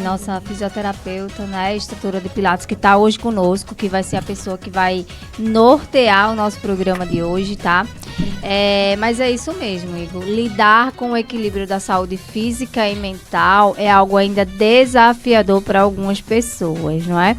Nossa fisioterapeuta, né, instrutora de Pilates, que está hoje conosco, que vai ser a pessoa que vai nortear o nosso programa de hoje, tá? Mas é isso mesmo, Igor. Lidar com o equilíbrio da saúde física e mental é algo ainda desafiador para algumas pessoas, não é?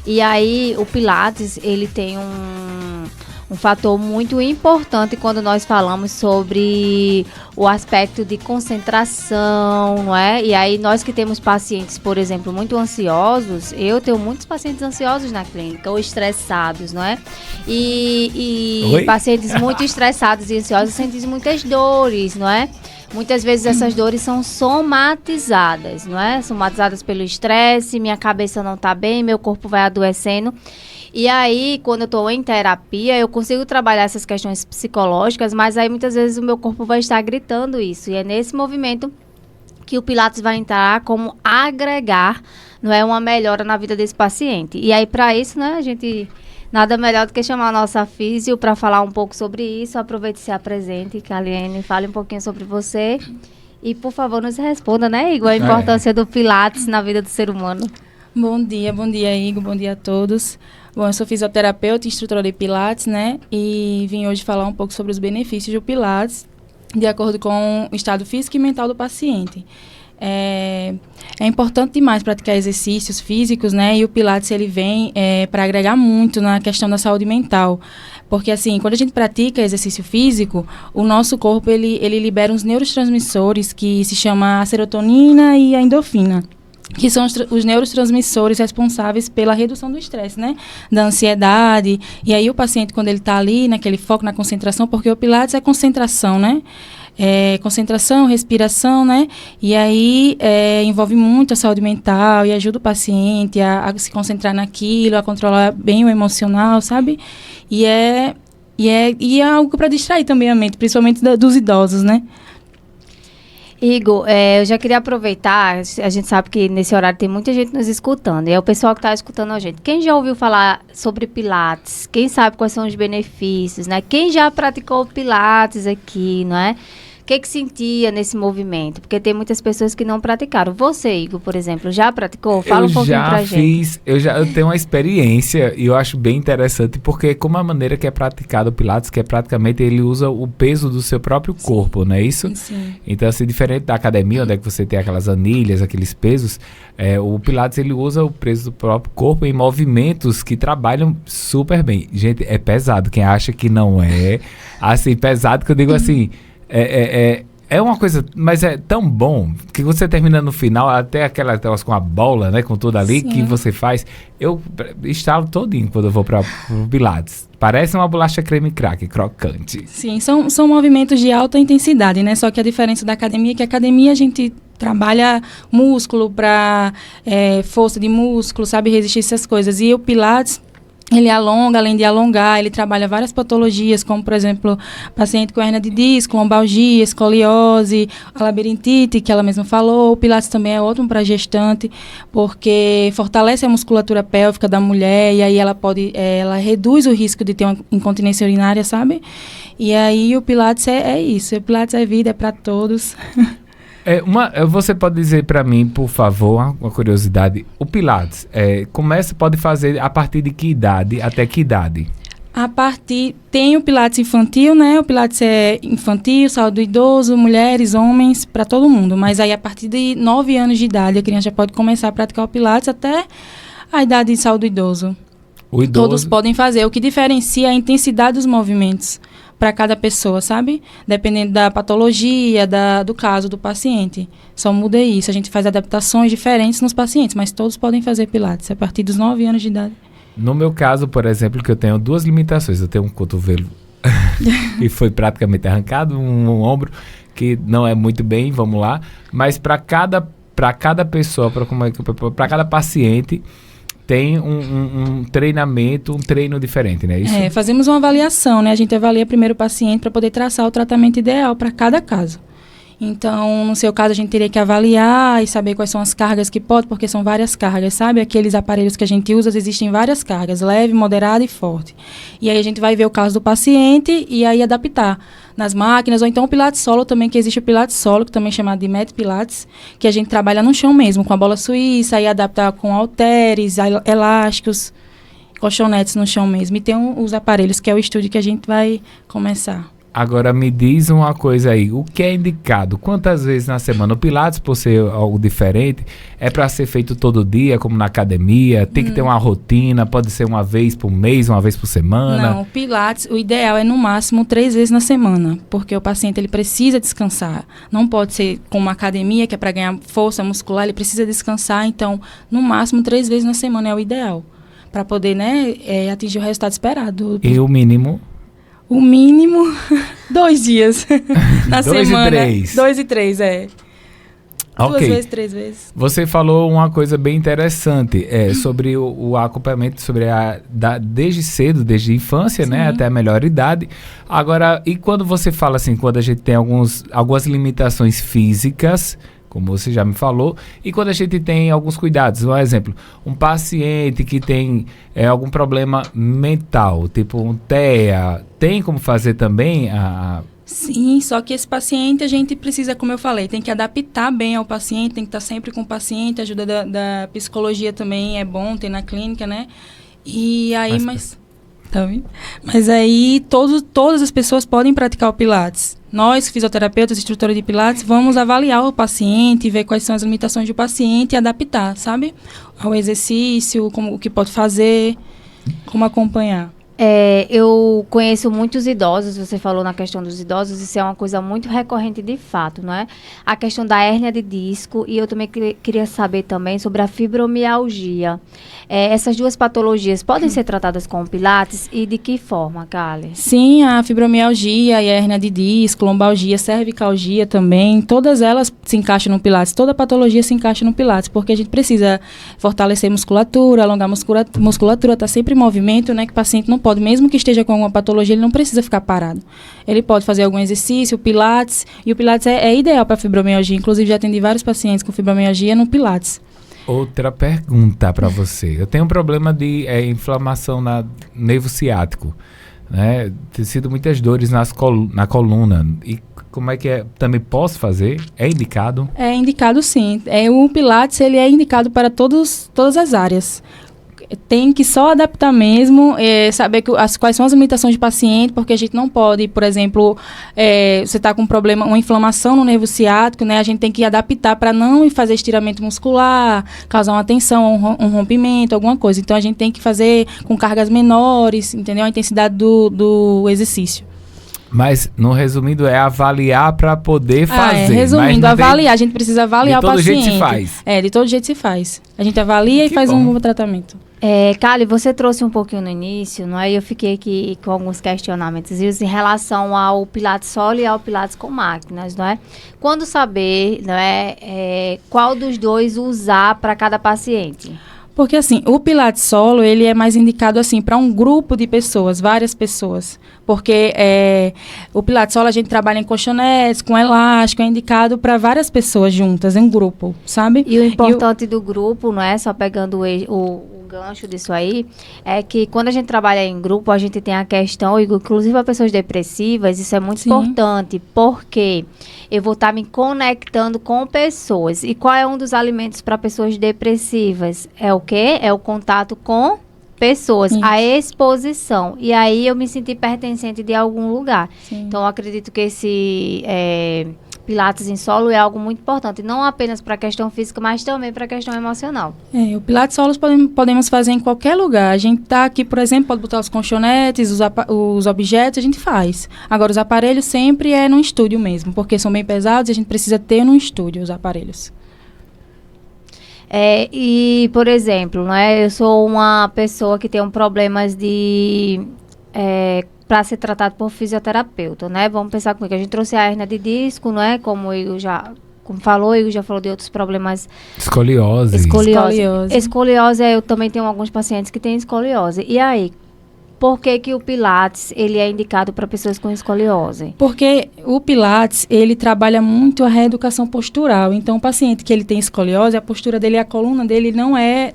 E aí, o Pilates, ele tem um fator muito importante quando nós falamos sobre o aspecto de concentração, não é? E aí nós que temos pacientes, por exemplo, muito ansiosos, eu tenho muitos pacientes ansiosos na clínica, ou estressados, não é? E pacientes muito estressados e ansiosos sentem muitas dores, não é? Muitas vezes essas dores são somatizadas, não é? Somatizadas pelo estresse, minha cabeça não está bem, meu corpo vai adoecendo. E aí, quando eu estou em terapia, eu consigo trabalhar essas questões psicológicas, mas aí muitas vezes o meu corpo vai estar gritando isso. E é nesse movimento que o Pilates vai entrar como agregar, não é, uma melhora na vida desse paciente. E aí, para isso, né, a gente... Nada melhor do que chamar a nossa físio para falar um pouco sobre isso. Aproveite e se apresente, Kaliene, fale um pouquinho sobre você. E, por favor, nos responda, né, Igor, a importância do Pilates na vida do ser humano. Bom dia, Igor, bom dia a todos. Bom, eu sou fisioterapeuta e instrutora de Pilates, né? E vim hoje falar um pouco sobre os benefícios do Pilates, de acordo com o estado físico e mental do paciente. É importante demais praticar exercícios físicos, né? E o Pilates, ele vem para agregar muito na questão da saúde mental. Porque, assim, quando a gente pratica exercício físico, o nosso corpo, ele libera uns neurotransmissores que se chama a serotonina e a endorfina, que são os neurotransmissores responsáveis pela redução do estresse, né? Da ansiedade. E aí o paciente, quando ele está ali, naquele foco na concentração, porque o Pilates é concentração, né? Concentração, respiração, né? E aí envolve muito a saúde mental e ajuda o paciente a se concentrar naquilo, a controlar bem o emocional, sabe? E é algo para distrair também a mente, principalmente dos idosos, né? Igor, eu já queria aproveitar, a gente sabe que nesse horário tem muita gente nos escutando, e é o pessoal que está escutando a gente. Quem já ouviu falar sobre Pilates? Quem sabe quais são os benefícios, né? Quem já praticou Pilates aqui, não é? O que sentia nesse movimento? Porque tem muitas pessoas que não praticaram. Você, Igor, por exemplo, já praticou? Fala um pouquinho pra gente. Eu tenho uma experiência e eu acho bem interessante, porque como a maneira que é praticado o Pilates, que é praticamente ele usa o peso do seu próprio corpo, não é isso? Sim. Então, assim, diferente da academia, onde é que você tem aquelas anilhas, aqueles pesos, o Pilates, ele usa o peso do próprio corpo em movimentos que trabalham super bem. Gente, é pesado. Quem acha que não é, assim, pesado que eu digo assim... É uma coisa, mas é tão bom que você termina no final, até aquelas com a bola, né, com tudo ali. Sim. Que você faz. Eu estalo todinho quando eu vou para o Pilates. Parece uma bolacha creme crack, crocante. Sim, são movimentos de alta intensidade, né? Só que a diferença da academia é que a academia a gente trabalha músculo para força de músculo, sabe, resistir essas coisas. E o Pilates... ele alonga, além de alongar, ele trabalha várias patologias, como, por exemplo, paciente com hernia de disco, lombalgia, escoliose, a labirintite, que ela mesma falou. O Pilates também é ótimo para gestante, porque fortalece a musculatura pélvica da mulher, e aí ela reduz o risco de ter uma incontinência urinária, sabe? E aí o Pilates é isso, o Pilates é vida, é para todos. Você pode dizer para mim, por favor, uma curiosidade, o Pilates pode fazer a partir de que idade, até que idade? Tem o Pilates infantil, né? O Pilates é infantil, saúde do idoso, mulheres, homens, para todo mundo. Mas aí a partir de 9 anos de idade, a criança já pode começar a praticar o Pilates até a idade de saúde do idoso. O idoso... Todos podem fazer. O que diferencia é a intensidade dos movimentos para cada pessoa, sabe? Dependendo da patologia, do caso do paciente. Só muda isso. A gente faz adaptações diferentes nos pacientes, mas todos podem fazer Pilates a partir dos 9 anos de idade. No meu caso, por exemplo, que eu tenho 2 limitações. Eu tenho um cotovelo que foi praticamente arrancado, um ombro que não é muito bem, vamos lá. Mas para cada pessoa, para cada paciente... tem um treinamento, um treino diferente, né? Isso? Fazemos uma avaliação, né? A gente avalia primeiro o paciente para poder traçar o tratamento ideal para cada caso. Então, no seu caso, a gente teria que avaliar e saber quais são as cargas que pode, porque são várias cargas, sabe? Aqueles aparelhos que a gente usa, existem várias cargas, leve, moderada e forte. E aí a gente vai ver o caso do paciente e aí adaptar nas máquinas, ou então o Pilates solo também, que existe o Pilates solo, que também é chamado de Mat Pilates, que a gente trabalha no chão mesmo, com a bola suíça, aí adaptar com halteres, elásticos, colchonetes no chão mesmo. E tem os aparelhos, que é o estúdio que a gente vai começar. Agora me diz uma coisa aí, o que é indicado? Quantas vezes na semana? O Pilates, por ser algo diferente, é para ser feito todo dia, como na academia? Tem que ter uma rotina? Pode ser uma vez por mês, uma vez por semana? Não, o Pilates, o ideal é no máximo 3 vezes na semana, porque o paciente ele precisa descansar. Não pode ser como uma academia, que é para ganhar força muscular, ele precisa descansar. Então, no máximo 3 vezes na semana é o ideal, para poder, né, atingir o resultado esperado. E o mínimo? O mínimo, 2 dias na 2 semana. e 3. 2 e 3, 2 Ok. vezes, 3 vezes. Você falou uma coisa bem interessante sobre o acompanhamento, desde cedo, desde a infância, né, até a melhor idade. Agora, e quando você fala assim, quando a gente tem algumas limitações físicas, como você já me falou, e quando a gente tem alguns cuidados, por exemplo, um paciente que tem algum problema mental, tipo um TEA, tem como fazer também Sim, só que esse paciente a gente precisa, como eu falei, tem que adaptar bem ao paciente, tem que estar sempre com o paciente, a ajuda da psicologia também é bom ter na clínica, né? E aí, tá vendo? Mas aí todas as pessoas podem praticar o Pilates. Nós, fisioterapeutas, instrutores de Pilates, vamos avaliar o paciente, ver quais são as limitações do paciente e adaptar, sabe? Ao exercício, o que pode fazer, como acompanhar. Eu conheço muitos idosos, você falou na questão dos idosos, isso é uma coisa muito recorrente de fato, não é? A questão da hérnia de disco, e eu também queria saber também sobre a fibromialgia. Essas duas patologias podem ser tratadas com o Pilates e de que forma, Kali? Sim, a fibromialgia e a hérnia de disco, lombalgia, cervicalgia também, todas elas se encaixam no Pilates, toda patologia se encaixa no Pilates, porque a gente precisa fortalecer musculatura, alongar musculatura, tá sempre em movimento, né, que o paciente não pode, mesmo que esteja com alguma patologia, ele não precisa ficar parado. Ele pode fazer algum exercício, o Pilates, e o Pilates é ideal para fibromialgia, inclusive já atendi vários pacientes com fibromialgia no Pilates. Outra pergunta para você. Eu tenho um problema de inflamação no nervo ciático, né? Tem sido muitas dores na coluna. E como é que é? Também posso fazer? É indicado? É indicado, sim. O Pilates ele é indicado para todas as áreas. Tem que só adaptar mesmo, saber quais são as limitações do paciente, porque a gente não pode, por exemplo, você está com um problema, uma inflamação no nervo ciático, né? A gente tem que adaptar para não fazer estiramento muscular, causar uma tensão, um rompimento, alguma coisa. Então, a gente tem que fazer com cargas menores, entendeu? A intensidade do exercício. Mas, no resumindo, é avaliar para poder fazer. Resumindo, avaliar. A gente precisa avaliar o paciente. De todo jeito se faz. De todo jeito se faz. A gente avalia e faz um novo tratamento. Kali, você trouxe um pouquinho no início, não é? Eu fiquei aqui com alguns questionamentos em relação ao Pilates solo e ao Pilates com máquinas, não é? Quando saber, não é, qual dos dois usar para cada paciente? Porque, assim, o Pilates solo, ele é mais indicado, assim, para um grupo de pessoas, várias pessoas. Porque o Pilates solo, a gente trabalha em colchonetes, com elástico, é indicado para várias pessoas juntas, em um grupo, sabe? E o importante do grupo, não é? Só pegando o gancho disso aí, é que quando a gente trabalha em grupo, a gente tem a questão, inclusive para pessoas depressivas, isso é muito importante, porque eu vou estar me conectando com pessoas. E qual é um dos alimentos para pessoas depressivas? É o quê? É o contato com pessoas, a exposição. E aí eu me senti pertencente de algum lugar. Sim. Então, eu acredito que esse Pilates em solo é algo muito importante, não apenas para a questão física, mas também para a questão emocional. O Pilates solo podemos fazer em qualquer lugar. A gente está aqui, por exemplo, pode botar os colchonetes, os objetos, a gente faz. Agora, os aparelhos sempre é no estúdio mesmo, porque são bem pesados e a gente precisa ter no estúdio os aparelhos. E, por exemplo, né, eu sou uma pessoa que tem problemas para ser tratado por fisioterapeuta, né? Vamos pensar comigo, a gente trouxe a hérnia de disco, não é? Como o Igor já falou de outros problemas. Escoliose. Escoliose, eu também tenho alguns pacientes que têm escoliose. E aí, por que o Pilates ele é indicado para pessoas com escoliose? Porque o Pilates, ele trabalha muito a reeducação postural. Então, o paciente que ele tem escoliose, a postura dele, a coluna dele não é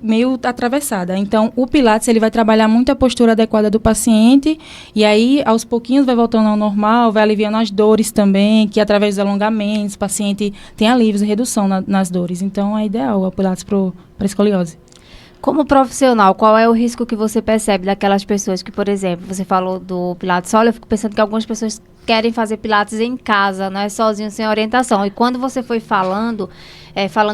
meio atravessada. Então, o Pilates, ele vai trabalhar muito a postura adequada do paciente e aí, aos pouquinhos, vai voltando ao normal, vai aliviando as dores também, que através dos alongamentos, o paciente tem alívios e redução nas dores. Então, é ideal o Pilates para escoliose. Como profissional, qual é o risco que você percebe daquelas pessoas que, por exemplo, você falou do Pilates solo, eu fico pensando que algumas pessoas querem fazer Pilates em casa, não é sozinho, sem orientação. E quando você foi falando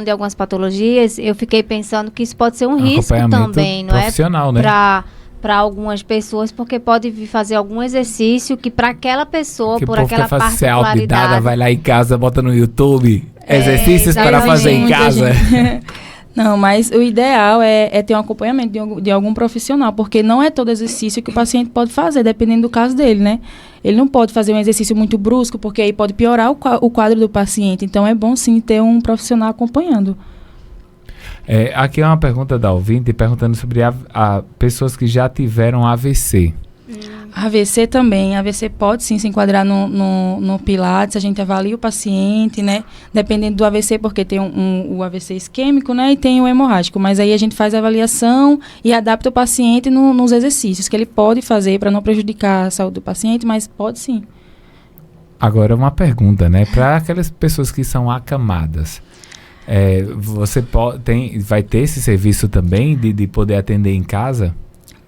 de algumas patologias, eu fiquei pensando que isso pode ser um risco também, não é? Profissional, né? Para algumas pessoas, porque pode vir fazer algum exercício que para aquela pessoa, que por aquela particularidade... vai lá em casa, bota no YouTube, exercícios para fazer em casa. Não, mas o ideal é ter um acompanhamento de algum profissional, porque não é todo exercício que o paciente pode fazer, dependendo do caso dele, né? Ele não pode fazer um exercício muito brusco, porque aí pode piorar o quadro do paciente. Então, é bom, sim, ter um profissional acompanhando. Aqui é uma pergunta da ouvinte, perguntando sobre pessoas que já tiveram AVC. AVC também. AVC pode sim se enquadrar no Pilates. A gente avalia o paciente, né? Dependendo do AVC, porque tem o AVC isquêmico, né? E tem o hemorrágico. Mas aí a gente faz a avaliação e adapta o paciente nos exercícios que ele pode fazer para não prejudicar a saúde do paciente, mas pode sim. Agora uma pergunta, né? Para aquelas pessoas que são acamadas, você vai ter esse serviço também de poder atender em casa?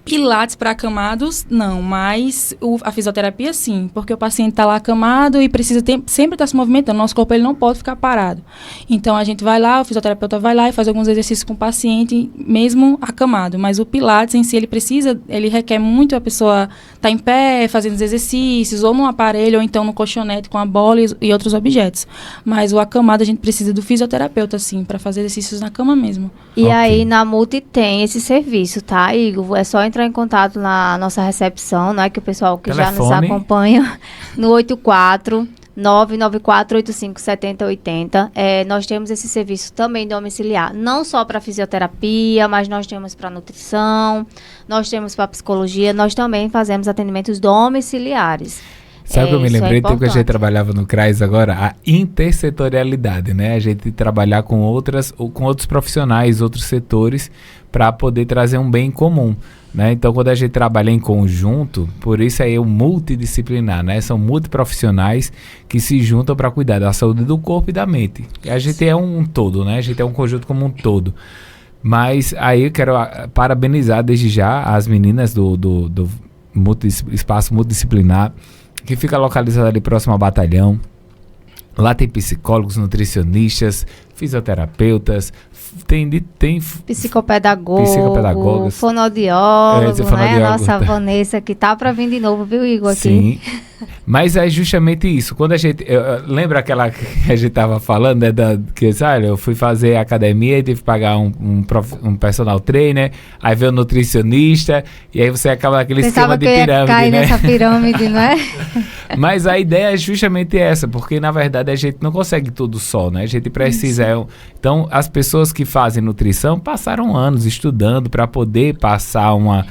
Pilates para acamados, não, mas a fisioterapia sim, porque o paciente está lá acamado e precisa sempre estar se movimentando, nosso corpo ele não pode ficar parado. Então a gente vai lá, o fisioterapeuta vai lá e faz alguns exercícios com o paciente, mesmo acamado, mas o Pilates em si ele requer muito a pessoa estar em pé, fazendo os exercícios, ou no aparelho, ou então no colchonete com a bola e outros objetos. Mas o acamado a gente precisa do fisioterapeuta sim, para fazer exercícios na cama mesmo. E aí na Multi tem esse serviço, tá, Igor? É só entrar em contato na nossa recepção, né, que o pessoal que já nos acompanha, no 84-994-85-7080. Nós temos esse serviço também domiciliar, não só para fisioterapia, mas nós temos para nutrição, nós temos para psicologia, nós também fazemos atendimentos domiciliares. Sabe que eu me lembrei do que a gente trabalhava no CRAS agora? A intersetorialidade, né? A gente trabalhar com outros profissionais, outros setores, para poder trazer um bem comum, né? Então, quando a gente trabalha em conjunto, por isso aí é o multidisciplinar, né? São multiprofissionais que se juntam para cuidar da saúde do corpo e da mente. A gente é um todo, né? A gente é um conjunto como um todo. Mas aí eu quero parabenizar desde já as meninas do espaço multidisciplinar, que fica localizado ali próximo ao batalhão. Lá tem psicólogos, nutricionistas, fisioterapeutas, tem psicopedagogas, fonoaudiólogo, né? Nossa Vanessa, que tá para vir de novo, viu, Igor, aqui? Sim, mas é justamente isso. Quando a gente... lembra aquela que a gente tava falando, né, eu fui fazer academia e tive que pagar um personal trainer, aí veio o nutricionista, e aí você acaba naquele esquema de pirâmide, cair né? nessa pirâmide, não é? Mas a ideia é justamente essa, porque na verdade a gente não consegue tudo só, né? A gente precisa... Então, as pessoas que fazem nutrição passaram anos estudando para poder passar uma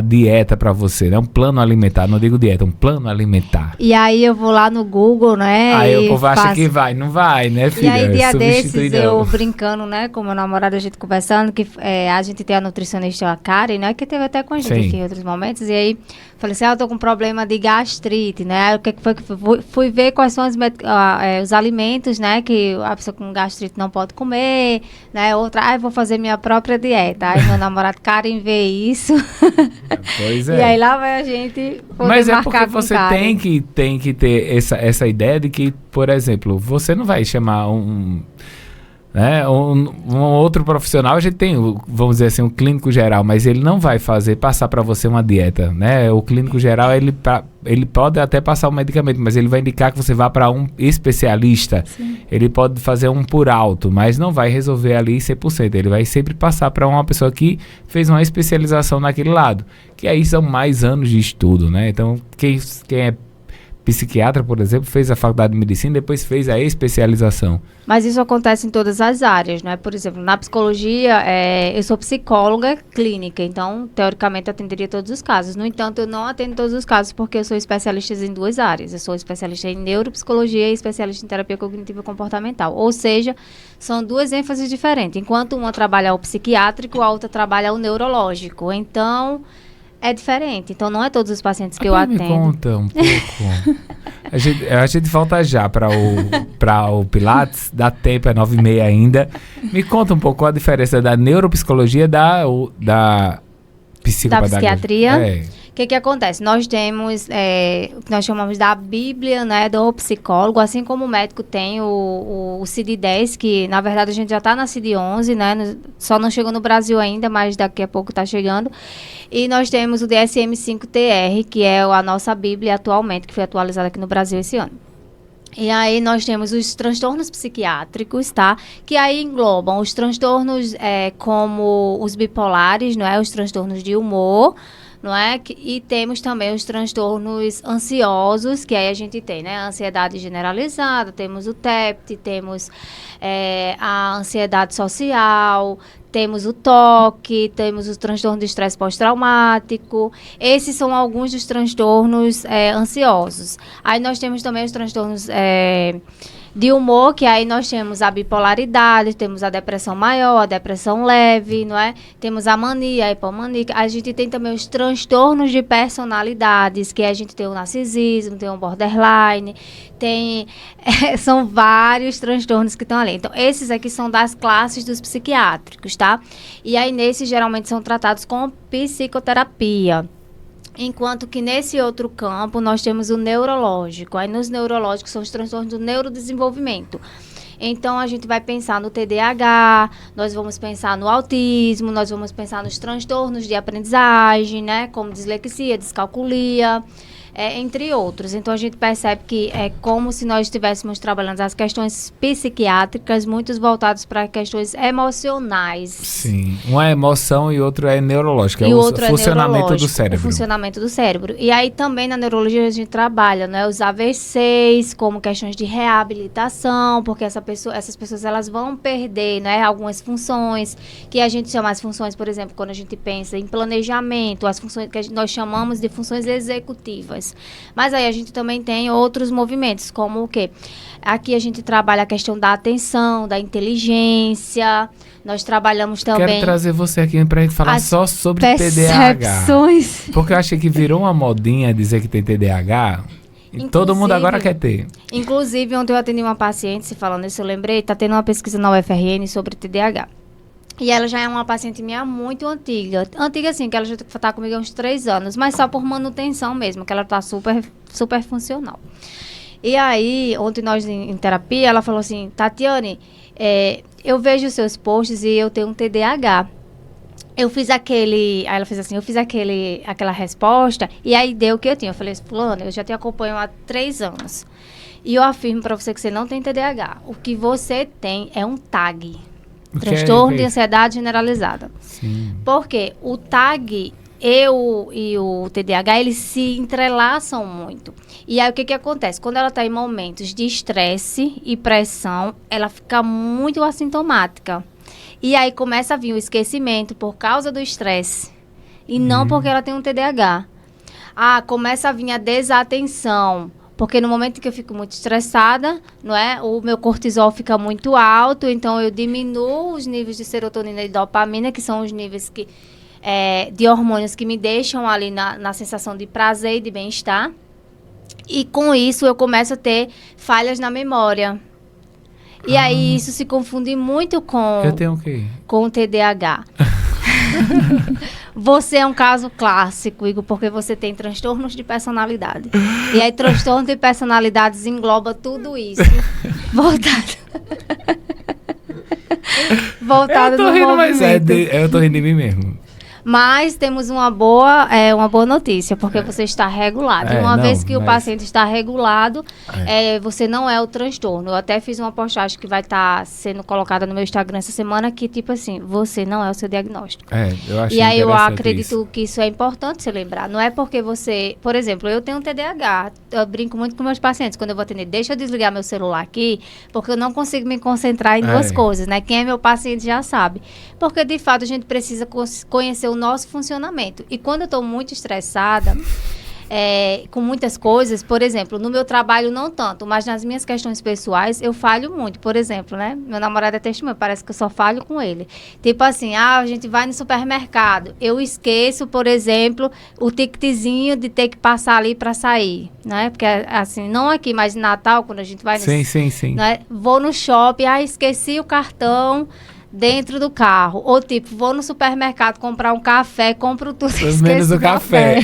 dieta para você, né? Um plano alimentar, não digo dieta, um plano alimentar. E aí eu vou lá no Google, né? Aí o povo acha que vai, não vai, né, filha? E aí dia desses eu brincando, né, com meu namorado, a gente conversando, que a gente tem a nutricionista, a Karen, né, que teve até com a gente aqui em outros momentos, e aí falei assim, eu tô com problema de gastrite, né? Aí o que foi que fui ver quais são os alimentos, né, que a pessoa com gastrite não pode comer, né? Outra, eu vou fazer minha própria dieta. Aí meu namorado Karen vê isso. Pois é. E aí lá vai a gente poder Mas é marcar porque você Karen. tem que ter essa ideia de que, por exemplo, você não vai chamar um outro profissional. A gente tem, vamos dizer assim, um clínico geral, mas ele não vai passar para você uma dieta, né? O clínico geral, ele pode até passar um medicamento, mas ele vai indicar que você vá para um especialista. Sim. Ele pode fazer um por alto, mas não vai resolver ali 100%. Ele vai sempre passar para uma pessoa que fez uma especialização naquele lado, que aí são mais anos de estudo, né? Então, quem é psiquiatra, por exemplo, fez a faculdade de medicina, depois fez a especialização. Mas isso acontece em todas as áreas, né? Por exemplo, na psicologia, eu sou psicóloga clínica, então, teoricamente, eu atenderia todos os casos. No entanto, eu não atendo todos os casos porque eu sou especialista em 2 áreas. Eu sou especialista em neuropsicologia e especialista em terapia cognitiva comportamental. Ou seja, são 2 ênfases diferentes. Enquanto uma trabalha o psiquiátrico, a outra trabalha o neurológico. Então, é diferente. Então, não é todos os pacientes que eu atendo. Me conta um pouco. A gente volta já para o Pilates, dá tempo, é 9h30 ainda. Me conta um pouco qual a diferença da neuropsicologia da psicopedagogia. Da psiquiatria. O que acontece? Nós temos o que nós chamamos da Bíblia, né, do psicólogo, assim como o médico tem o CID-10, que na verdade a gente já está na CID-11, né, só não chegou no Brasil ainda, mas daqui a pouco está chegando. E nós temos o DSM-5-TR, que é a nossa Bíblia atualmente, que foi atualizada aqui no Brasil esse ano. E aí nós temos os transtornos psiquiátricos, tá? Que aí englobam os transtornos como os bipolares, não é? Os transtornos de humor, não é? E temos também os transtornos ansiosos, que aí a gente tem, né? A ansiedade generalizada, temos o TEPT, temos a ansiedade social, temos o TOC, temos o transtorno de estresse pós-traumático. Esses são alguns dos transtornos ansiosos. Aí nós temos também os transtornos de humor, que aí nós temos a bipolaridade, temos a depressão maior, a depressão leve, não é? Temos a mania, a hipomania. A gente tem também os transtornos de personalidades, que a gente tem o narcisismo, tem o borderline, são vários transtornos que estão ali. Então, esses aqui são das classes dos psiquiátricos, tá? E aí, nesses, geralmente, são tratados com psicoterapia. Enquanto que nesse outro campo nós temos o neurológico. Aí nos neurológicos são os transtornos do neurodesenvolvimento. Então a gente vai pensar no TDAH, nós vamos pensar no autismo, nós vamos pensar nos transtornos de aprendizagem, né, como dislexia, descalculia, entre outros. Então a gente percebe que é como se nós estivéssemos trabalhando as questões psiquiátricas, muitos voltados para questões emocionais. Sim, uma é emoção e outro é neurológico, é o funcionamento do cérebro. O funcionamento do cérebro. E aí também na neurologia a gente trabalha, né, os AVCs como questões de reabilitação, porque essas pessoas elas vão perder, né, algumas funções, que a gente chama as funções, por exemplo, quando a gente pensa em planejamento, as funções que nós chamamos de funções executivas. Mas aí a gente também tem outros movimentos, como o quê? Aqui a gente trabalha a questão da atenção, da inteligência. Nós trabalhamos também... Quero trazer você aqui pra gente falar só sobre TDAH. Porque eu achei que virou uma modinha dizer que tem TDAH. E todo mundo agora quer ter. Inclusive, ontem eu atendi uma paciente, se falando isso eu lembrei, tá tendo uma pesquisa na UFRN sobre TDAH. E ela já é uma paciente minha muito antiga. Antiga, assim, que ela já está comigo há uns 3 anos. Mas só por manutenção mesmo, que ela está super, super funcional. E aí, ontem nós em terapia, ela falou assim, Tatiane, eu vejo os seus posts e eu tenho um TDAH. Aí ela fez assim, aquela resposta, e aí deu o que eu tinha. Eu falei, fulano, eu já te acompanho há 3 anos. E eu afirmo para você que você não tem TDAH. O que você tem é um TAG. Transtorno de ansiedade generalizada. Sim. Porque o TAG e o TDAH, eles se entrelaçam muito. E aí, o que acontece? Quando ela está em momentos de estresse e pressão, ela fica muito assintomática. E aí, começa a vir o esquecimento por causa do estresse. E não porque ela tem um TDAH. Começa a vir a desatenção. Porque no momento que eu fico muito estressada, não é? O meu cortisol fica muito alto, então eu diminuo os níveis de serotonina e dopamina, que são os níveis de hormônios que me deixam ali na sensação de prazer e de bem-estar. E com isso eu começo a ter falhas na memória. E aí isso se confunde muito com... Eu tenho o quê? Com o TDAH. Você é um caso clássico, Igor, porque você tem transtornos de personalidade. E aí, transtorno de personalidades engloba tudo isso. Voltado eu tô no rindo, movimento. Mas eu tô rindo de mim mesmo. Mas temos uma boa notícia, porque você está regulado. E uma vez que o paciente está regulado, você não é o transtorno. Eu até fiz uma postagem que vai estar sendo colocada no meu Instagram essa semana, que tipo assim, você não é o seu diagnóstico. Eu achei e aí eu acredito isso. que isso é importante você lembrar. Não é porque você... Por exemplo, eu tenho um TDAH. Eu brinco muito com meus pacientes. Quando eu vou atender, deixa eu desligar meu celular aqui, porque eu não consigo me concentrar em duas coisas, né? Quem é meu paciente já sabe. Porque, de fato, a gente precisa conhecer o nosso funcionamento. E quando eu estou muito estressada... com muitas coisas, por exemplo, no meu trabalho não tanto, mas nas minhas questões pessoais eu falho muito, por exemplo, né? Meu namorado é testemunha, parece que eu só falho com ele. Tipo assim, a gente vai no supermercado, eu esqueço, por exemplo, o ticketzinho de ter que passar ali para sair, né? Porque assim, não aqui, mas em Natal, quando a gente vai no... Sim. Né? Vou no shopping, esqueci o cartão dentro do carro. Ou tipo, vou no supermercado comprar um café, compro tudo e menos o café.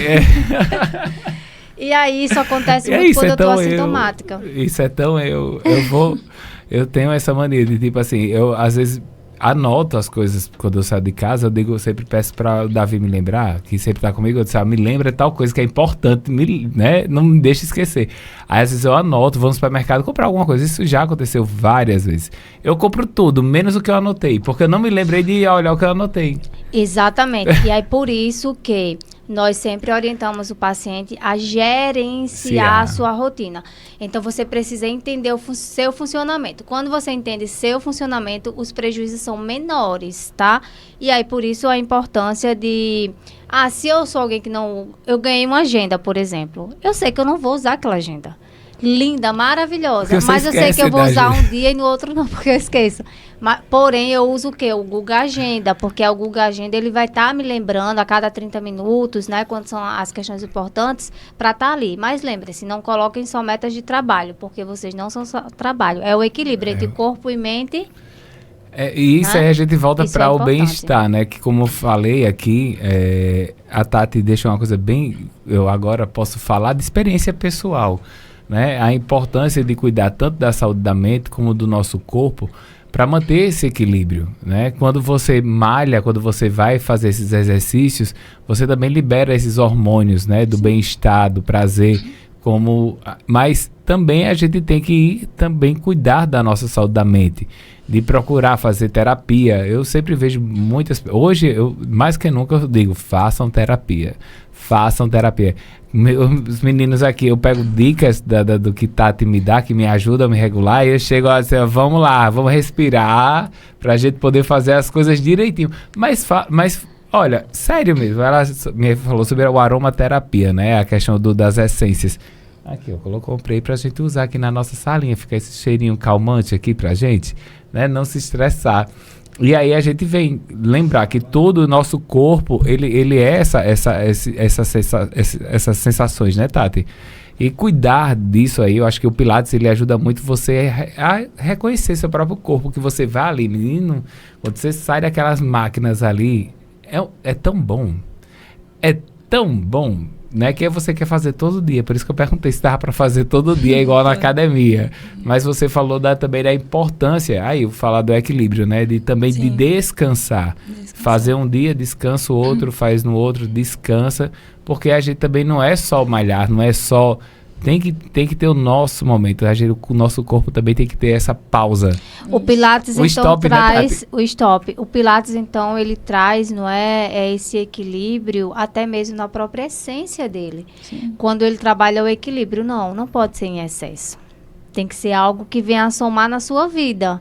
E aí isso acontece muito quando eu tô assintomática. Isso é tão eu tenho essa mania de tipo assim, eu às vezes anoto as coisas quando eu saio de casa, eu sempre peço para o Davi me lembrar, que sempre tá comigo, eu disse, me lembra tal coisa que é importante, né? Não me deixa esquecer. Aí às vezes eu anoto, vou no supermercado comprar alguma coisa, isso já aconteceu várias vezes. Eu compro tudo, menos o que eu anotei, porque eu não me lembrei de olhar o que eu anotei. Exatamente, e aí por isso que nós sempre orientamos o paciente a gerenciar a sua rotina. Então, você precisa entender o seu funcionamento. Quando você entende seu funcionamento, os prejuízos são menores, tá? E aí, por isso, a importância de... se eu sou alguém que não... Eu ganhei uma agenda, por exemplo. Eu sei que eu não vou usar aquela agenda. Linda, maravilhosa. Mas eu sei que eu vou usar um dia e no outro não, porque eu esqueço. Porém, eu uso o quê? O Google Agenda, porque o Google Agenda ele vai estar me lembrando a cada 30 minutos, né? Quando são as questões importantes, para estar ali. Mas lembre-se, não coloquem só metas de trabalho, porque vocês não são só trabalho. É o equilíbrio entre corpo e mente. E isso, né? Aí a gente volta para o bem-estar, né? Que como eu falei aqui, a Tati deixa uma coisa bem... Eu agora posso falar de experiência pessoal, né? A importância de cuidar tanto da saúde da mente como do nosso corpo para manter esse equilíbrio, né? Quando você malha, quando você vai fazer esses exercícios, você também libera esses hormônios, né? Do bem-estar, do prazer, mas também a gente tem que também cuidar da nossa saúde da mente, de procurar fazer terapia. Eu sempre vejo muitas... Hoje, mais que nunca, eu digo, façam terapia. Os meninos aqui, eu pego dicas do que Tati me dá, que me ajuda a me regular, e eu chego assim, vamos lá, vamos respirar, pra gente poder fazer as coisas direitinho. Mas olha, sério mesmo, ela me falou sobre o aromaterapia, né, a questão das essências. Aqui, eu comprei pra gente usar aqui na nossa salinha, fica esse cheirinho calmante aqui pra gente, né, não se estressar. E aí a gente vem lembrar que todo o nosso corpo, ele é essas sensações, né, Tati? E cuidar disso aí, eu acho que o Pilates, ele ajuda muito você a reconhecer seu próprio corpo, que você vai ali, menino, quando você sai daquelas máquinas ali, é tão bom, né, que você quer fazer todo dia. Por isso que eu perguntei se dava para fazer todo dia, igual na academia. Mas você falou também da importância, aí eu falar do equilíbrio, né, de descansar. Fazer um dia, descansa o outro, faz no outro, descansa, porque a gente também não é só malhar, não é só... Tem que ter o nosso momento. O nosso corpo também tem que ter essa pausa. O Pilates, o então, stop, traz... Né, o stop. O Pilates, então, ele traz, não é esse equilíbrio, até mesmo na própria essência dele. Sim. Quando ele trabalha o equilíbrio, não pode ser em excesso. Tem que ser algo que venha a somar na sua vida.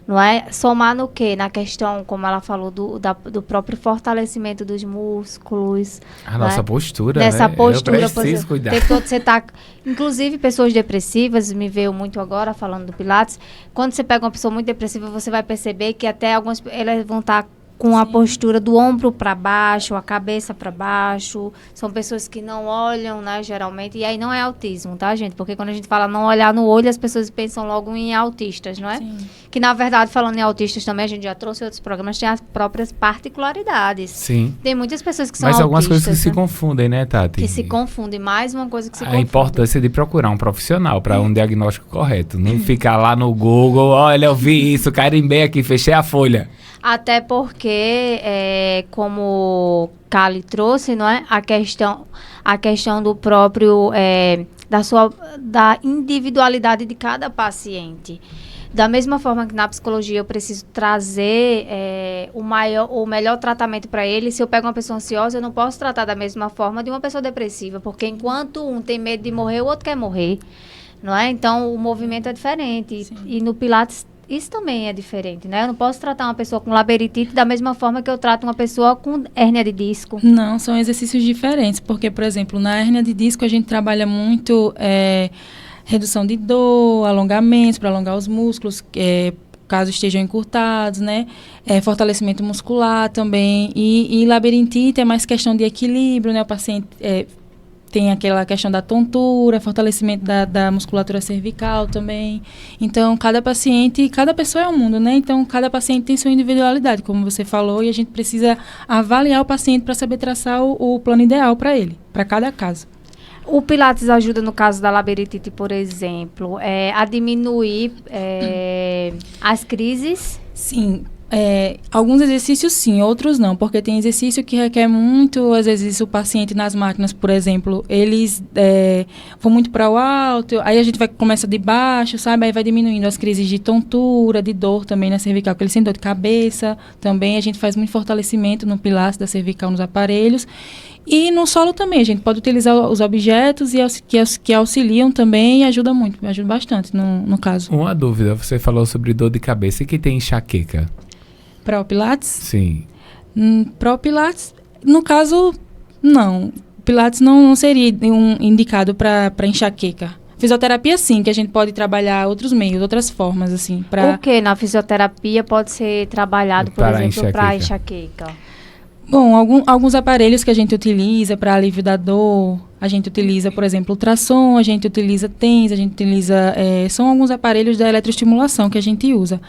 Não é? Somar no quê? Na questão, como ela falou, do próprio fortalecimento dos músculos. A nossa postura, Dessa né? postura, eu preciso cuidar. Você tá, inclusive, pessoas depressivas, me veio muito agora falando do Pilates. Quando você pega uma pessoa muito depressiva, você vai perceber que até elas vão estar com a postura do ombro para baixo, a cabeça para baixo. São pessoas que não olham, né, geralmente. E aí não é autismo, tá, gente? Porque quando a gente fala não olhar no olho, as pessoas pensam logo em autistas, não é? Sim. Que, na verdade, falando em autistas também, a gente já trouxe outros programas, tem as próprias particularidades. Sim. Tem muitas pessoas que são autistas. Mas algumas autistas, coisas que se confundem, né, Tati? Que se confundem. Mais uma coisa que se confunde. A importância de procurar um profissional para um diagnóstico correto. Não ficar lá no Google, olha, eu vi isso, carimbei aqui, fechei a folha. Até porque porque, como Cali trouxe, não é? A questão do próprio, da individualidade de cada paciente. Da mesma forma que na psicologia eu preciso trazer o melhor tratamento para ele, se eu pego uma pessoa ansiosa, eu não posso tratar da mesma forma de uma pessoa depressiva, porque enquanto um tem medo de morrer, o outro quer morrer, não é? Então, o movimento é diferente. E no Pilates, isso também é diferente, né? Eu não posso tratar uma pessoa com labirintite da mesma forma que eu trato uma pessoa com hérnia de disco. Não, são exercícios diferentes, porque, por exemplo, na hérnia de disco a gente trabalha muito redução de dor, alongamentos para alongar os músculos, caso estejam encurtados, né? Fortalecimento muscular também. E labirintite é mais questão de equilíbrio, né? O paciente tem aquela questão da tontura, fortalecimento da musculatura cervical também. Então, cada pessoa é um mundo, né? Então, cada paciente tem sua individualidade, como você falou, e a gente precisa avaliar o paciente para saber traçar o plano ideal para ele, para cada caso. O Pilates ajuda, no caso da labirintite, por exemplo, a diminuir as crises? Sim. Alguns exercícios sim, outros não, porque tem exercício que requer muito, às vezes o paciente nas máquinas, por exemplo, eles vão muito para o alto, aí a gente começa de baixo, sabe? Aí vai diminuindo as crises de tontura, de dor também na cervical, porque eles têm dor de cabeça também, a gente faz muito fortalecimento no pilates da cervical nos aparelhos. E no solo também, a gente pode utilizar os objetos que auxiliam também e ajuda bastante no caso. Uma dúvida, você falou sobre dor de cabeça e que tem enxaqueca? Para o Pilates? Sim. Para o Pilates, no caso, não. O Pilates não seria indicado para enxaqueca. Fisioterapia, sim, que a gente pode trabalhar outros meios, outras formas, assim. O que na fisioterapia pode ser trabalhado, por exemplo, para enxaqueca? Bom, alguns aparelhos que a gente utiliza para alívio da dor, a gente utiliza, por exemplo, ultrassom, a gente utiliza TENS, a gente utiliza... são alguns aparelhos da eletroestimulação que a gente usa.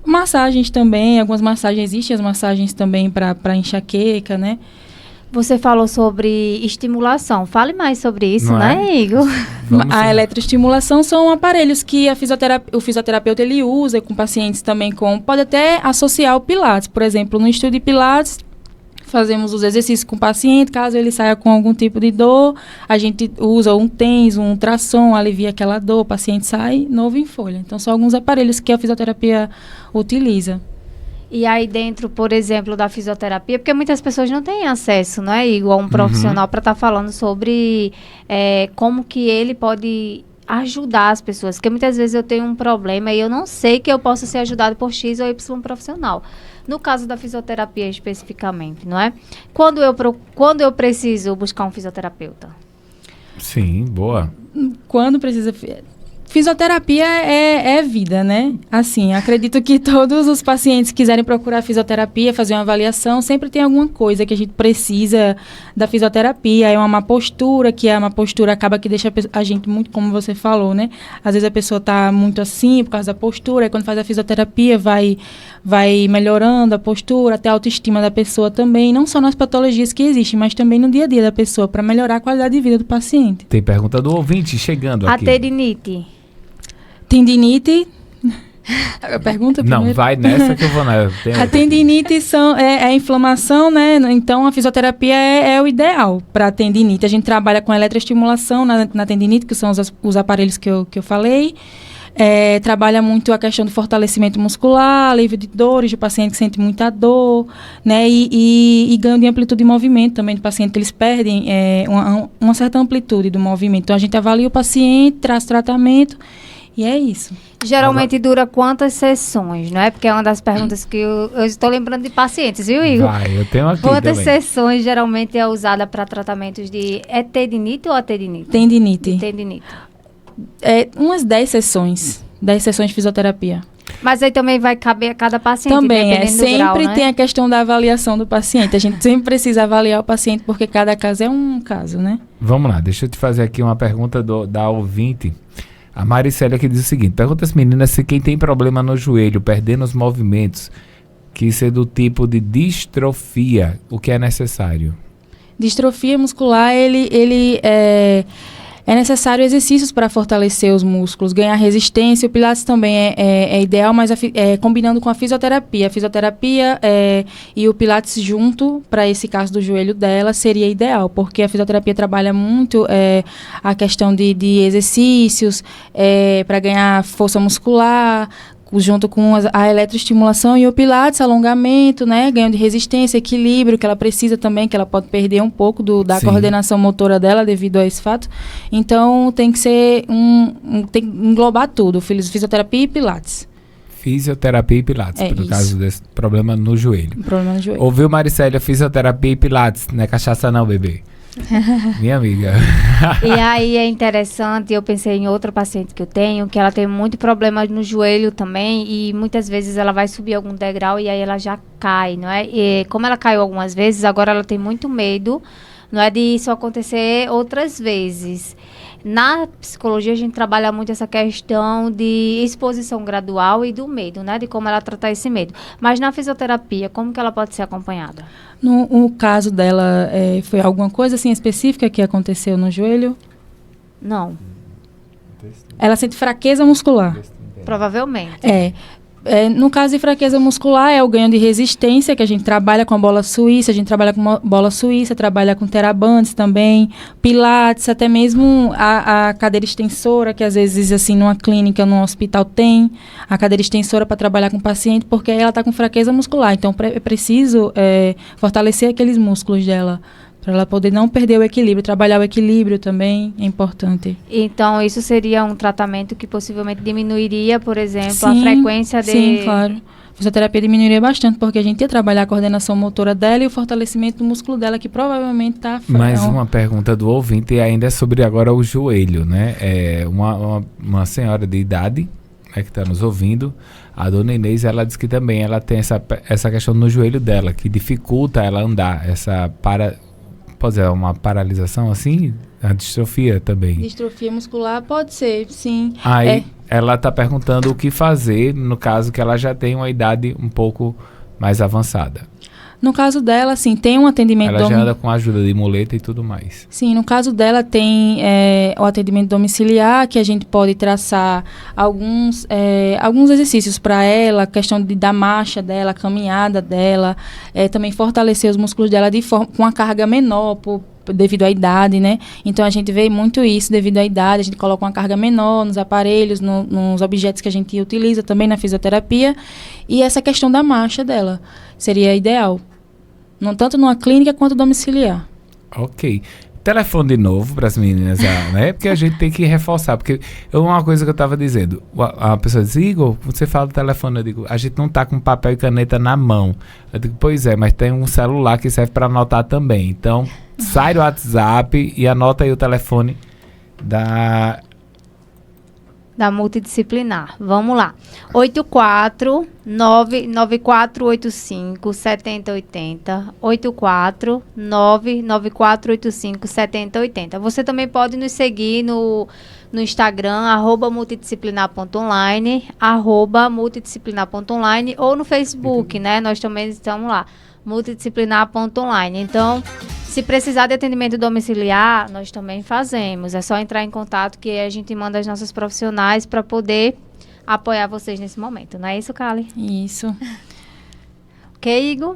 Massagens também, algumas massagens, existem as massagens também para enxaqueca, né? Você falou sobre estimulação. Fale mais sobre isso, né, Igor? A eletroestimulação são aparelhos que o fisioterapeuta ele usa com pacientes também pode até associar o Pilates. Por exemplo, no estudo de Pilates, fazemos os exercícios com o paciente, caso ele saia com algum tipo de dor, a gente usa um TENS, um ultrassom, alivia aquela dor, o paciente sai novo em folha. Então, são alguns aparelhos que a fisioterapia utiliza. E aí dentro, por exemplo, da fisioterapia, porque muitas pessoas não têm acesso, não é, Igor, a um profissional para estar falando sobre como que ele pode ajudar as pessoas. Porque muitas vezes eu tenho um problema e eu não sei que eu possa ser ajudado por X ou Y profissional. No caso da fisioterapia especificamente, não é? Quando eu preciso buscar um fisioterapeuta? Sim, boa. Quando precisa... Fisioterapia é vida, né? Assim, acredito que todos os pacientes que quiserem procurar fisioterapia, fazer uma avaliação, sempre tem alguma coisa que a gente precisa da fisioterapia. É uma má postura, que a má postura acaba que deixa a gente muito, como você falou, né? Às vezes a pessoa está muito assim por causa da postura, e quando faz a fisioterapia vai melhorando a postura, até a autoestima da pessoa também, não só nas patologias que existem, mas também no dia a dia da pessoa, para melhorar a qualidade de vida do paciente. Tem pergunta do ouvinte chegando aqui. A tendinite. Tendinite. A pergunta primeiro? Não, vai nessa que eu vou nessa. A tendinite é a inflamação, né? Então, a fisioterapia é o ideal para a tendinite. A gente trabalha com eletroestimulação na tendinite, que são os aparelhos que eu falei. Trabalha muito a questão do fortalecimento muscular, alívio de dores, do paciente que sente muita dor, né? E ganho de amplitude de movimento também do paciente, que eles perdem uma certa amplitude do movimento. Então, a gente avalia o paciente, traz tratamento. E é isso. Geralmente dura quantas sessões, não é? Porque é uma das perguntas que eu estou lembrando de pacientes, viu, Igor? Eu tenho aqui quantas também. Sessões geralmente é usada para tratamentos de... É tendinite ou atendinite? Tendinite. Tendinite. Umas 10 sessões. 10 sessões de fisioterapia. Mas aí também vai caber a cada paciente, também sempre grau, né? Tem a questão da avaliação do paciente. A gente sempre precisa avaliar o paciente, porque cada caso é um caso, né? Vamos lá, deixa eu te fazer aqui uma pergunta da ouvinte. A Maricélia que diz o seguinte: pergunta às meninas se quem tem problema no joelho, perdendo os movimentos, que isso é do tipo de distrofia, o que é necessário? Distrofia muscular, ele é É necessário exercícios para fortalecer os músculos, ganhar resistência. O Pilates também é ideal, mas combinando com a fisioterapia. A fisioterapia e o Pilates junto, para esse caso do joelho dela, seria ideal, porque a fisioterapia trabalha muito a questão de exercícios para ganhar força muscular, junto com a eletroestimulação, e o Pilates, alongamento, né, ganho de resistência, equilíbrio, que ela precisa também, que ela pode perder um pouco da coordenação motora dela devido a esse fato. Então, tem que ser tem que englobar tudo, fisioterapia e Pilates. Fisioterapia e Pilates, por causa desse problema no joelho. Problema no joelho. Ouviu, Maricélia? Fisioterapia e Pilates, não é cachaça não, bebê. Minha amiga. E aí é interessante, eu pensei em outra paciente que eu tenho, que ela tem muito problema no joelho também, e muitas vezes ela vai subir algum degrau e aí ela já cai, não é? E como ela caiu algumas vezes, agora ela tem muito medo, não é, de isso acontecer outras vezes. Na psicologia, a gente trabalha muito essa questão de exposição gradual e do medo, né? De como ela tratar esse medo. Mas na fisioterapia, como que ela pode ser acompanhada? No caso dela, foi alguma coisa assim específica que aconteceu no joelho? Não. Ela sente fraqueza muscular? Provavelmente. No caso de fraqueza muscular, é o ganho de resistência, que a gente trabalha com a bola suíça, trabalha com terabandes também, pilates, até mesmo a cadeira extensora, que às vezes, assim, numa clínica, num hospital tem a cadeira extensora para trabalhar com o paciente, porque ela está com fraqueza muscular. Então, é preciso fortalecer aqueles músculos dela, para ela poder não perder o equilíbrio. Trabalhar o equilíbrio também é importante. Então, isso seria um tratamento que possivelmente diminuiria, por exemplo, a frequência de... Sim, claro. A fisioterapia diminuiria bastante, porque a gente ia trabalhar a coordenação motora dela e o fortalecimento do músculo dela, que provavelmente está... Mais uma pergunta do ouvinte, e ainda é sobre agora o joelho, né? Uma senhora de idade, né, que está nos ouvindo, a dona Inês, ela diz que também ela tem essa questão no joelho dela, que dificulta ela andar, pode ser uma paralisação assim? A distrofia também. Distrofia muscular pode ser, sim. Aí ela está perguntando o que fazer no caso que ela já tem uma idade um pouco mais avançada. No caso dela, sim, tem um atendimento... Ela já anda com a ajuda de muleta e tudo mais. Sim, no caso dela tem o atendimento domiciliar, que a gente pode traçar alguns exercícios para ela, a questão da marcha dela, a caminhada dela, também fortalecer os músculos dela com a carga menor, devido à idade, né? Então, a gente vê muito isso devido à idade. A gente coloca uma carga menor nos aparelhos, nos objetos que a gente utiliza também na fisioterapia. E essa questão da marcha dela seria ideal. Não tanto numa clínica quanto domiciliar. Ok. Telefone de novo para as meninas, né? Porque a gente tem que reforçar. Porque uma coisa que eu estava dizendo, a pessoa diz, Igor, você fala do telefone, eu digo, a gente não está com papel e caneta na mão. Eu digo, pois é, mas tem um celular que serve para anotar também. Então, sai do WhatsApp e anota aí o telefone da multidisciplinar. Vamos lá. 849-9485-7080. 849-9485-7080. Você também pode nos seguir no Instagram, @multidisciplinar.online, @multidisciplinar.online, ou no Facebook, né? Nós também estamos lá, multidisciplinar.online. Então, se precisar de atendimento domiciliar, nós também fazemos. É só entrar em contato que a gente manda as nossas profissionais para poder apoiar vocês nesse momento. Não é isso, Kali? Isso. Ok, Igor?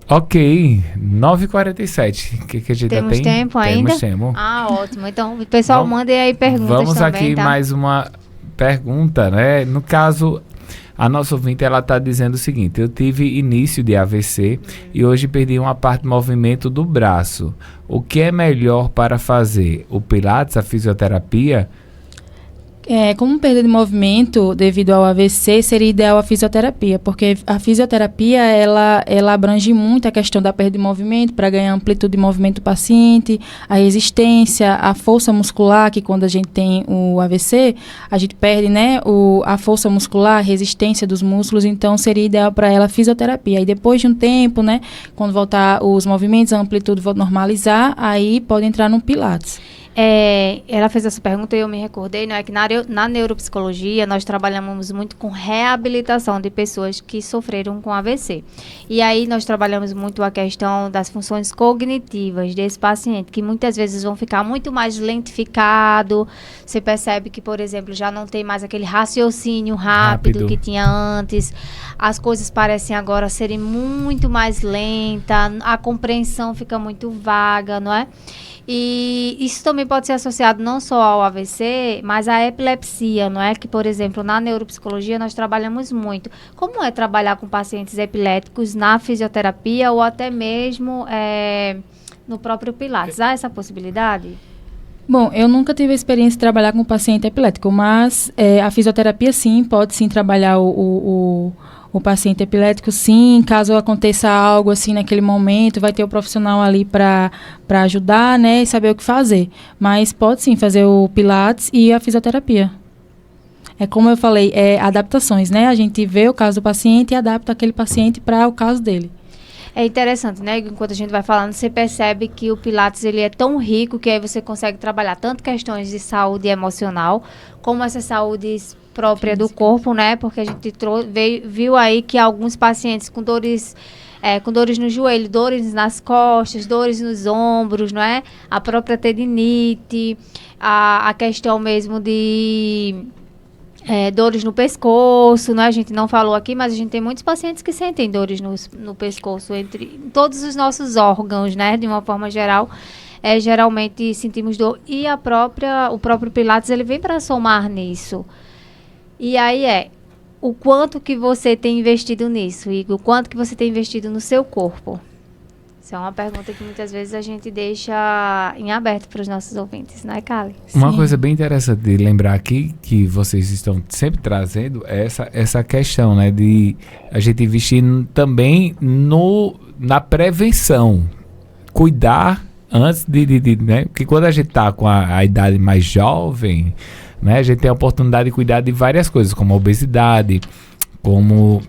Ok, 9h47. Que a gente Temos já tem? tempo ainda? Temos tempo. Ótimo. Então, pessoal, mandem aí perguntas Vamos também, aqui tá? mais uma pergunta, né? No caso, a nossa ouvinte, ela está dizendo o seguinte: eu tive início de AVC e hoje perdi uma parte do movimento do braço. O que é melhor para fazer? O Pilates, a fisioterapia? Como perda de movimento devido ao AVC, seria ideal a fisioterapia, porque a fisioterapia, ela abrange muito a questão da perda de movimento, para ganhar amplitude de movimento do paciente, a resistência, a força muscular, que quando a gente tem o AVC, a gente perde, né, a força muscular, a resistência dos músculos, então seria ideal para ela a fisioterapia. E depois de um tempo, né, quando voltar os movimentos, a amplitude normalizar, aí pode entrar no Pilates. Ela fez essa pergunta e eu me recordei, né, que na neuropsicologia nós trabalhamos muito com reabilitação de pessoas que sofreram com AVC. E aí nós trabalhamos muito a questão das funções cognitivas desse paciente, que muitas vezes vão ficar muito mais lentificado. Você percebe que, por exemplo, já não tem mais aquele raciocínio rápido que tinha antes. As coisas parecem agora serem muito mais lentas, a compreensão fica muito vaga, não é? E isso também pode ser associado não só ao AVC, mas à epilepsia, não é? Que, por exemplo, na neuropsicologia nós trabalhamos muito. Como é trabalhar com pacientes epiléticos na fisioterapia ou até mesmo no próprio Pilates? Há essa possibilidade? Bom, eu nunca tive a experiência de trabalhar com paciente epilético, mas a fisioterapia sim, pode sim trabalhar o paciente epilético, sim. Caso aconteça algo assim naquele momento, vai ter o profissional ali para ajudar, né, e saber o que fazer. Mas pode sim fazer o Pilates e a fisioterapia. É como eu falei, adaptações, né? A gente vê o caso do paciente e adapta aquele paciente para o caso dele. É interessante, né? Enquanto a gente vai falando, você percebe que o Pilates ele é tão rico que aí você consegue trabalhar tanto questões de saúde emocional, como essa saúde própria do corpo, né? Porque a gente viu aí que alguns pacientes com dores no joelho, dores nas costas, dores nos ombros, não é? A própria tendinite, a questão mesmo de dores no pescoço, né? A gente não falou aqui, mas a gente tem muitos pacientes que sentem dores no pescoço, entre todos os nossos órgãos, né? De uma forma geral, geralmente sentimos dor. E o próprio Pilates, ele vem para somar nisso. E aí o quanto que você tem investido nisso, Igor? O quanto que você tem investido no seu corpo? Isso é uma pergunta que muitas vezes a gente deixa em aberto para os nossos ouvintes, não é, Kali? Uma coisa bem interessante de lembrar aqui, que vocês estão sempre trazendo, é essa questão, né, de a gente investir também na prevenção. Cuidar antes né, porque quando a gente está com a idade mais jovem, né, a gente tem a oportunidade de cuidar de várias coisas, como a obesidade, como...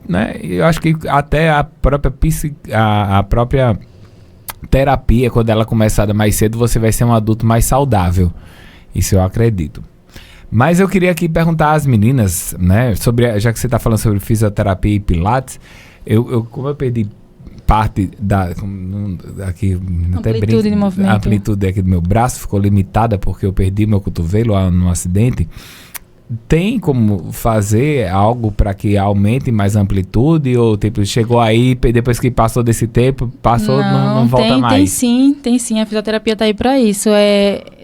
né? Eu acho que até a própria terapia, quando ela começar mais cedo, você vai ser um adulto mais saudável. Isso eu acredito. Mas eu queria aqui perguntar às meninas, né, já que você está falando sobre fisioterapia e Pilates, como eu perdi parte aqui, amplitude de movimento. A amplitude aqui do meu braço ficou limitada porque eu perdi meu cotovelo num acidente. Tem como fazer algo para que aumente mais a amplitude? Ou tipo, chegou aí, depois que passou desse tempo, não volta mais? Tem sim. A fisioterapia está aí para isso.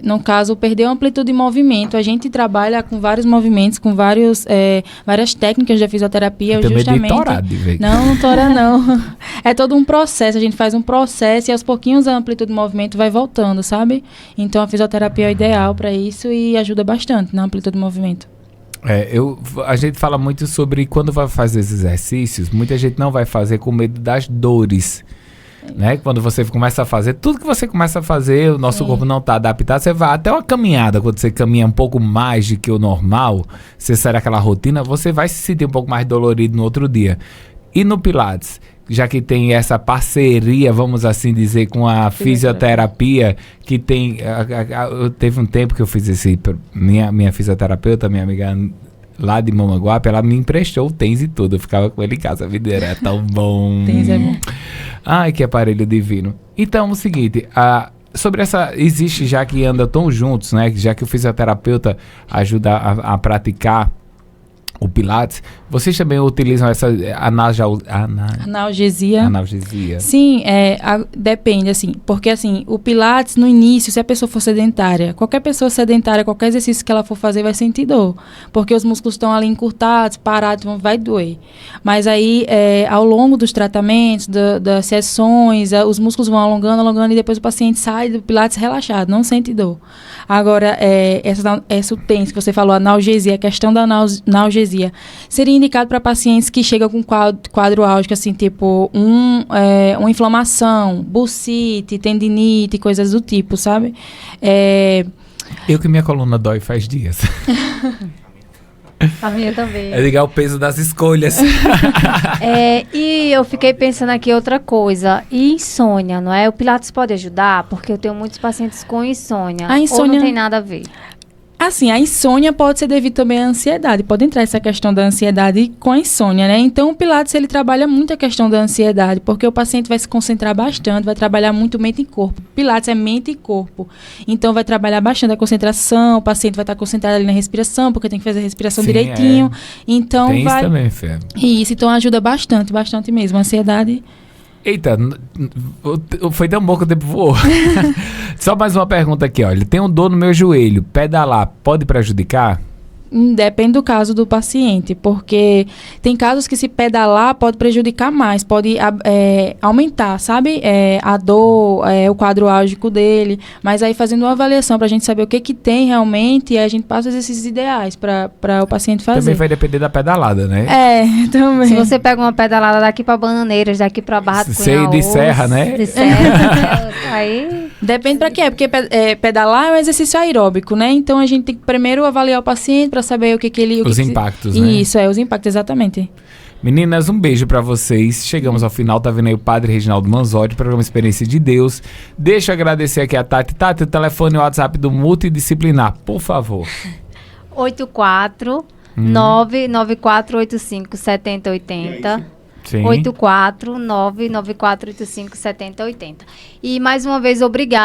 No caso, perder a amplitude de movimento. A gente trabalha com vários movimentos, com várias técnicas de fisioterapia. Justamente. Não tora não. É todo um processo. A gente faz um processo e aos pouquinhos a amplitude de movimento vai voltando, sabe? Então a fisioterapia é ideal para isso e ajuda bastante na amplitude de movimento. A gente fala muito sobre quando vai fazer esses exercícios, muita gente não vai fazer com medo das dores, né? Quando você começa a fazer, tudo que você começa a fazer, o nosso corpo não está adaptado, você vai até uma caminhada, quando você caminha um pouco mais do que o normal, você sai daquela rotina, você vai se sentir um pouco mais dolorido no outro dia. E no Pilates, já que tem essa parceria, vamos assim dizer, com a fisioterapia, que tem... Teve um tempo que eu fiz minha fisioterapeuta, minha amiga lá de Mamanguape, ela me emprestou o TENS e tudo. Eu ficava com ele em casa, a vida era tão bom. TENS é bom. Ai, que aparelho divino. Então, o seguinte... sobre existe, já que andam tão juntos, né? Já que o fisioterapeuta ajuda a praticar o Pilates, vocês também utilizam essa analgesia? Analgesia. Sim, depende, assim, porque assim, o Pilates no início, se a pessoa for sedentária, qualquer pessoa sedentária, qualquer exercício que ela for fazer vai sentir dor, porque os músculos estão ali encurtados, parados, vai doer. Mas aí, ao longo dos tratamentos, das sessões, os músculos vão alongando e depois o paciente sai do Pilates relaxado, não sente dor. Agora, essa TENS que você falou, analgesia, a questão da analgesia, seria indicado para pacientes que chegam com quadro álgico, assim, tipo uma inflamação, bursite, tendinite, coisas do tipo, sabe? Eu que minha coluna dói faz dias. A minha também. É ligar o peso das escolhas. E eu fiquei pensando aqui outra coisa. E insônia, não é? O Pilates pode ajudar? Porque eu tenho muitos pacientes com insônia. A insônia- Ou não tem nada a ver? Assim, a insônia pode ser devido também à ansiedade. Pode entrar essa questão da ansiedade com a insônia, né? Então, o Pilates, ele trabalha muito a questão da ansiedade, porque o paciente vai se concentrar bastante, vai trabalhar muito mente e corpo. Pilates é mente e corpo. Então, vai trabalhar bastante a concentração, o paciente vai estar concentrado ali na respiração, porque tem que fazer a respiração Sim, direitinho. Então, Tem vai... isso também, Fê. Isso, então ajuda bastante, bastante mesmo. A ansiedade... Eita, foi tão bom que o tempo voou. Só mais uma pergunta aqui, olha. Tenho dor no meu joelho. Pedalar pode prejudicar? Depende do caso do paciente, porque tem casos que se pedalar pode prejudicar mais, pode aumentar, sabe? A dor, o quadro álgico dele. Mas aí fazendo uma avaliação para a gente saber o que tem realmente, a gente passa os exercícios ideais para o paciente fazer. Também vai depender da pedalada, né? Também. Se você pega uma pedalada daqui pra Bananeiras, daqui pra Barra do Sei, de serra, né? De serra, aí... Depende para quê? Porque pedalar é um exercício aeróbico, né? Então a gente tem que primeiro avaliar o paciente para saber o que ele... Os impactos, né? Isso, os impactos, exatamente. Meninas, um beijo pra vocês. Chegamos ao final, tá vendo aí o Padre Reginaldo Manzotti, programa Experiência de Deus. Deixa eu agradecer aqui a Tati. Tati, o telefone e o WhatsApp do Multidisciplinar, por favor. 84 99485 7080. Sim. 84 99485 7080. E mais uma vez, obrigada.